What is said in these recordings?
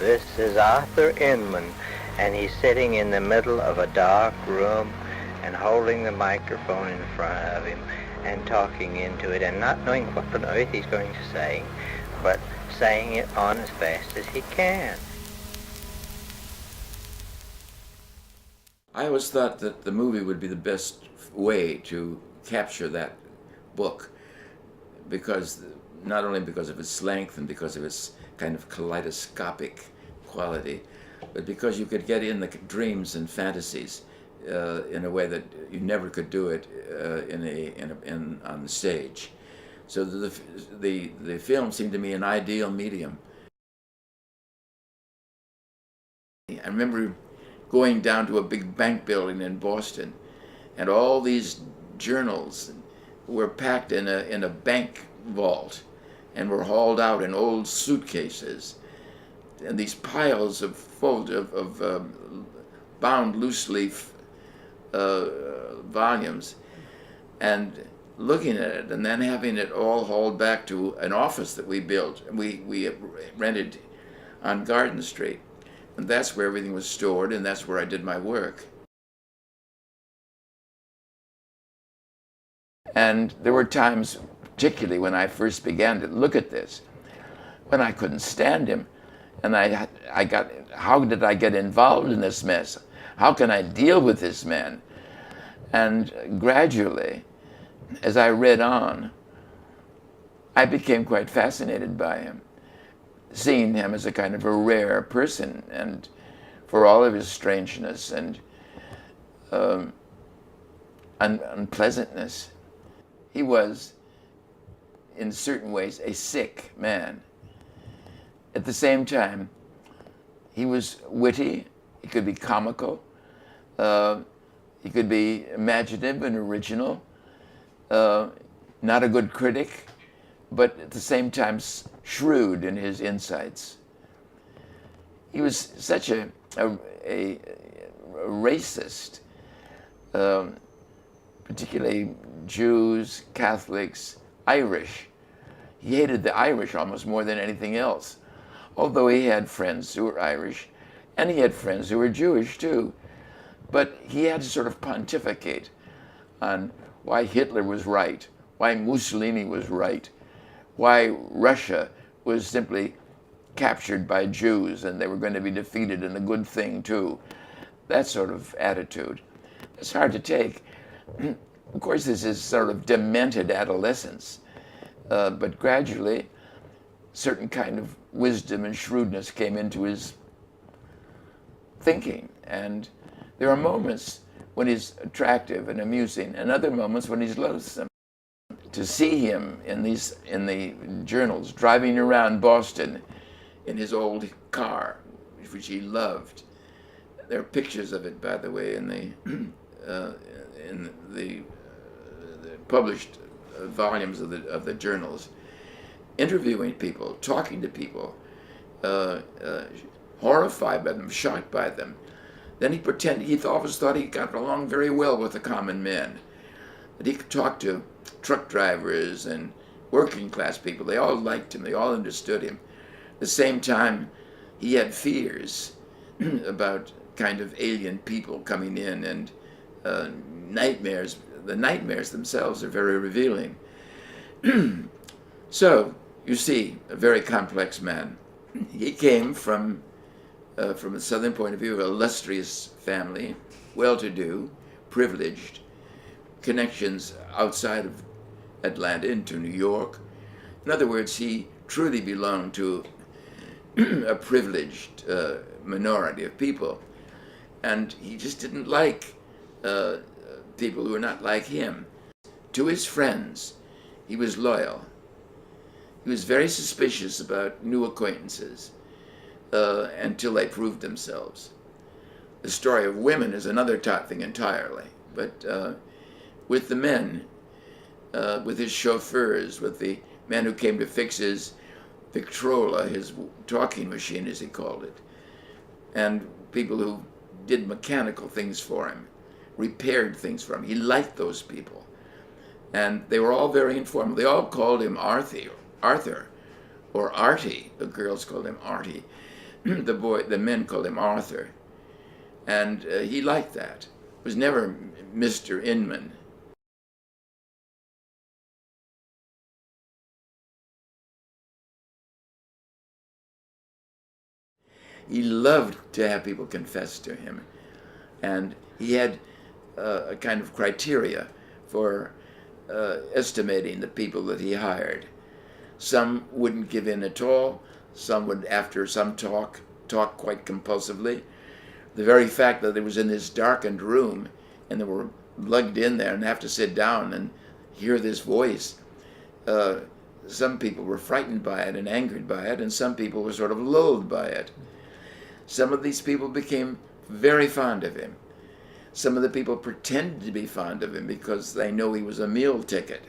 This is Arthur Inman, and he's sitting in the middle of a dark room and holding the microphone in front of him and talking into it and not knowing what on earth he's going to say, but saying it on as fast as he can. I always thought that the movie would be the best way to capture that book, because not only because of its length and because of its kind of kaleidoscopic quality, but because you could get in the dreams and fantasies in a way that you never could do it on the stage. So the film seemed to me an ideal medium. I remember going down to a big bank building in Boston, and all these journals were packed in a bank vault and were hauled out in old suitcases, and these piles of bound loose leaf volumes, and looking at it and then having it all hauled back to an office that we built and we rented on Garden Street. And that's where everything was stored, and that's where I did my work. And there were times, particularly when I first began to look at this, when I couldn't stand him. And how did I get involved in this mess? How can I deal with this man? And gradually, as I read on, I became quite fascinated by him, seeing him as a kind of a rare person, and for all of his strangeness and unpleasantness. He was, in certain ways, a sick man. At the same time, he was witty, he could be comical, he could be imaginative and original, not a good critic, but at the same time shrewd in his insights. He was such a racist, particularly Jews, Catholics, Irish. He hated the Irish almost more than anything else, although he had friends who were Irish, and he had friends who were Jewish too. But he had to sort of pontificate on why Hitler was right, why Mussolini was right, why Russia was simply captured by Jews and they were going to be defeated, and a good thing too. That sort of attitude. It's hard to take. Of course, this is sort of demented adolescence, but gradually certain kind of wisdom and shrewdness came into his thinking. And there are moments when he's attractive and amusing, and other moments when he's loathsome. To see him in the journals, driving around Boston in his old car, which he loved. There are pictures of it, by the way, in the published volumes of the journals. Interviewing people, talking to people, horrified by them, shocked by them. Then he always thought he got along very well with the common man. That he could talk to truck drivers and working class people. They all liked him. They all understood him. At the same time, he had fears about kind of alien people coming in, and nightmares. The nightmares themselves are very revealing. So, you see, a very complex man. He came from a southern point of view, an illustrious family, well-to-do, privileged, connections outside of Atlanta into New York. In other words, he truly belonged to a privileged minority of people. And he just didn't like people who were not like him. To his friends, he was loyal. He was very suspicious about new acquaintances until they proved themselves. The story of women is another thing entirely. But with the men, with his chauffeurs, with the man who came to fix his Victrola, his talking machine as he called it, and people who did mechanical things for him, repaired things for him. He liked those people. And they were all very informal. They all called him Arthur, or Artie. The girls called him Artie. the men called him Arthur, and he liked that. It was never Mr. Inman. He loved to have people confess to him, and he had a kind of criteria for estimating the people that he hired. Some wouldn't give in at all. Some would, after some talk quite compulsively. The very fact that it was in this darkened room and they were lugged in there and have to sit down and hear this voice, some people were frightened by it and angered by it, and some people were sort of lulled by it. Some of these people became very fond of him. Some of the people pretended to be fond of him because they know he was a meal ticket.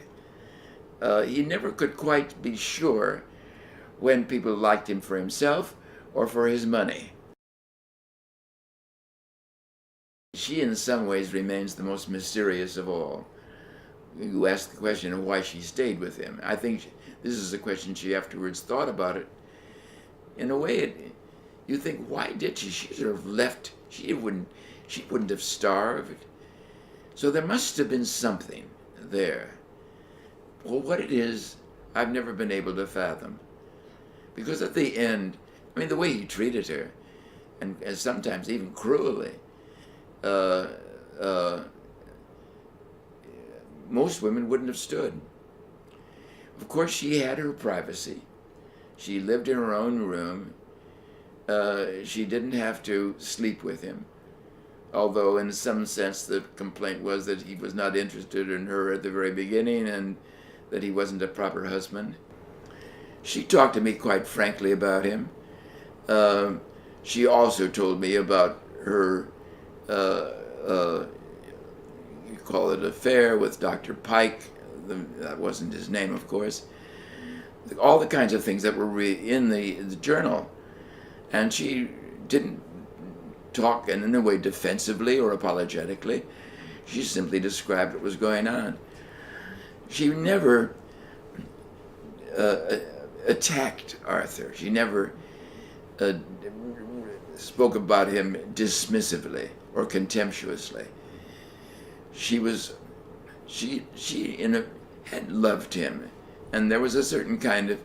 He never could quite be sure when people liked him for himself or for his money. She, in some ways, remains the most mysterious of all. You ask the question of why she stayed with him. I think this is a question she afterwards thought about it. In a way, you think, why did she? She sort of left. She wouldn't have starved. So there must have been something there. Well, what it is, I've never been able to fathom. Because at the end, I mean, the way he treated her, and sometimes even cruelly, most women wouldn't have stood. Of course, she had her privacy. She lived in her own room. She didn't have to sleep with him, although in some sense the complaint was that he was not interested in her at the very beginning and that he wasn't a proper husband. She talked to me quite frankly about him. She also told me about her, you call it affair with Dr. Pike. That wasn't his name, of course. All the kinds of things that were in the journal. And she didn't talk in a way defensively or apologetically. She simply described what was going on. She never attacked Arthur. She never spoke about him dismissively or contemptuously. She had loved him, and there was a certain kind of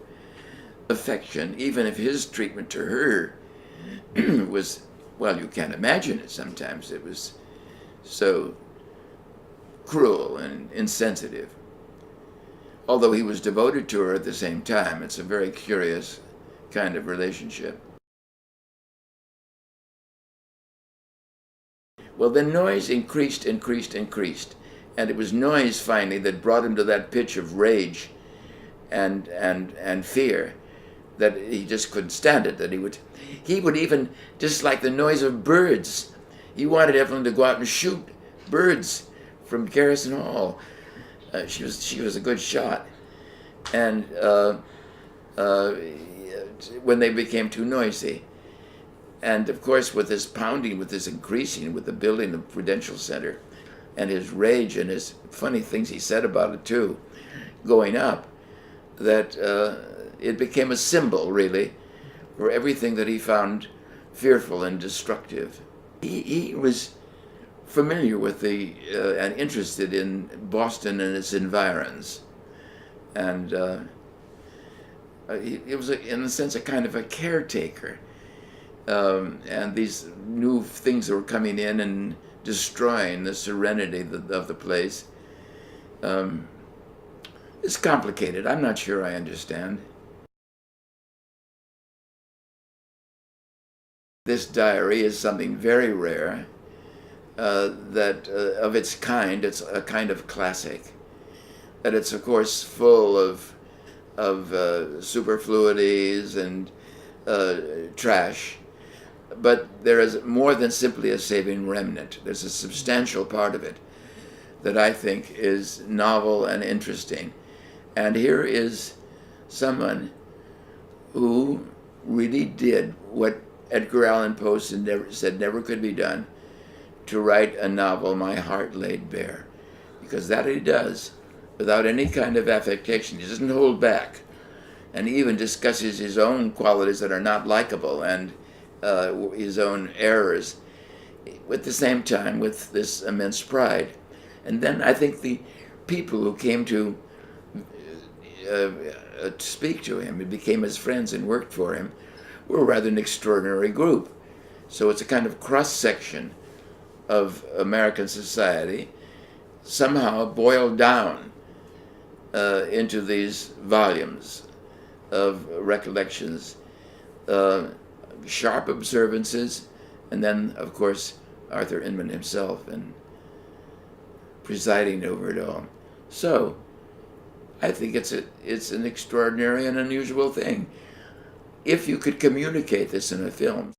affection, even if his treatment to her was, well, you can't imagine it sometimes. It was so cruel and insensitive. Although he was devoted to her at the same time. It's a very curious kind of relationship. Well, the noise increased, and it was noise finally that brought him to that pitch of rage and fear that he just couldn't stand it. That he would even dislike the noise of birds. He wanted Evelyn to go out and shoot birds from Garrison Hall. She was a good shot, and when they became too noisy, and of course with this pounding, with this increasing, with the building of Prudential Center, and his rage and his funny things he said about it too, going up, that it became a symbol really for everything that he found fearful and destructive. He was familiar with and interested in Boston and its environs, and it was in a sense a kind of a caretaker, and these new things that were coming in and destroying the serenity of the place. It's complicated. I'm not sure I understand. This diary is something very rare. That of its kind, it's a kind of classic. That it's of course full of superfluities and trash, but there is more than simply a saving remnant. There's a substantial part of it that I think is novel and interesting. And here is someone who really did what Edgar Allan Poe said never could be done, to write a novel my heart laid bare. Because that he does without any kind of affectation. He doesn't hold back, and he even discusses his own qualities that are not likable and his own errors, at the same time with this immense pride. And then I think the people who came to speak to him and became his friends and worked for him were rather an extraordinary group. So it's a kind of cross-section of American society, somehow boiled down into these volumes of recollections, sharp observances, and then, of course, Arthur Inman himself and presiding over it all. So I think it's an extraordinary and unusual thing. If you could communicate this in a film.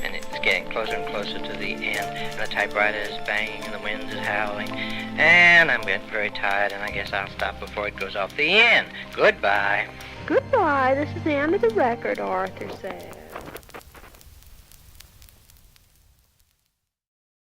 And it's getting closer and closer to the end, and the typewriter is banging, and the wind is howling, and I'm getting very tired, and I guess I'll stop before it goes off the end. Goodbye. Goodbye. This is the end of the record, Arthur said.